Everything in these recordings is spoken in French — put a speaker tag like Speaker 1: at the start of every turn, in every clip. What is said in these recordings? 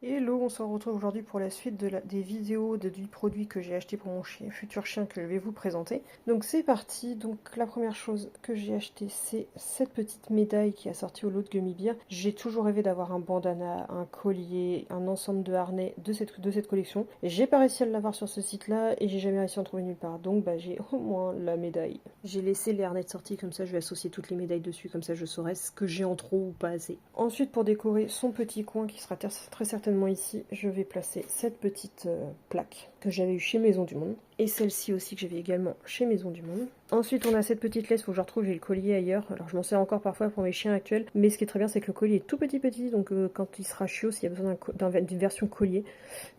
Speaker 1: Hello, on se retrouve aujourd'hui pour la suite des vidéos du produit que j'ai acheté pour mon futur chien que je vais vous présenter. Donc c'est parti, donc la première chose que j'ai acheté c'est cette petite médaille qui a sorti au lot de Gummy Bear. J'ai toujours rêvé d'avoir un bandana, un collier, un ensemble de harnais de cette collection. J'ai pas réussi à l'avoir sur ce site là et j'ai jamais réussi à en trouver nulle part, donc j'ai au moins la médaille. J'ai laissé les harnais de sortie, comme ça je vais associer toutes les médailles dessus, comme ça je saurai ce que j'ai en trop ou pas assez. Ensuite, pour décorer son petit coin qui sera très certainement ici, je vais placer cette petite plaque que j'avais eue chez Maison du Monde. Et celle-ci aussi que j'avais également chez Maison du Monde. Ensuite, on a cette petite laisse, faut que je retrouve, j'ai le collier ailleurs. Alors, je m'en sers encore parfois pour mes chiens actuels. Mais ce qui est très bien, c'est que le collier est tout petit. Donc, quand il sera chiot, s'il y a besoin d'une version collier,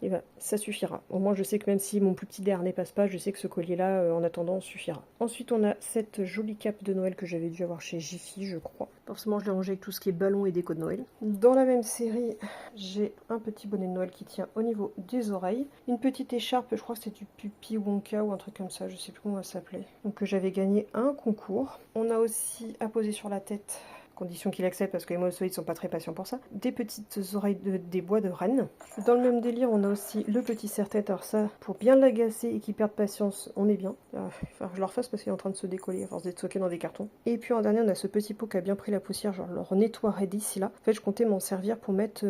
Speaker 1: et ben, ça suffira. Au moins, je sais que même si mon plus petit dernier passe pas, je sais que ce collier-là, en attendant, suffira. Ensuite, on a cette jolie cape de Noël que j'avais dû avoir chez Jiffy, je crois. Forcément, je l'ai rangé avec tout ce qui est ballon et déco de Noël. Dans la même série, j'ai un petit bonnet de Noël qui tient au niveau des oreilles. Une petite écharpe, je crois que c'est du Puppy Wonka ou un truc comme ça, je sais plus comment elle s'appelait. Donc j'avais gagné un concours. On a aussi à poser sur la tête, condition qu'il accepte parce que les monosolides sont pas très patients pour ça, des petites oreilles des bois de renne. Dans le même délire, on a aussi le petit serre-tête. Alors ça, pour bien l'agacer et qu'il perde patience, on est bien. Il va falloir que je le refasse parce qu'il est en train de se décoller à force d'être stocké dans des cartons. Et puis en dernier, on a ce petit pot qui a bien pris la poussière, genre le nettoierai d'ici là. En fait, je comptais m'en servir pour mettre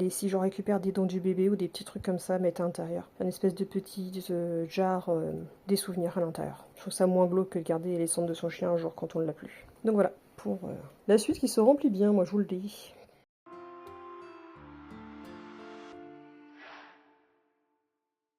Speaker 1: si j'en récupère des dents du bébé ou des petits trucs comme ça, mettre à l'intérieur. Un espèce de petit jar des souvenirs à l'intérieur. Je trouve ça moins glauque que de garder les cendres de son chien un jour quand on ne l'a plus. Donc voilà, pour la suite qui se remplit bien, moi je vous le dis.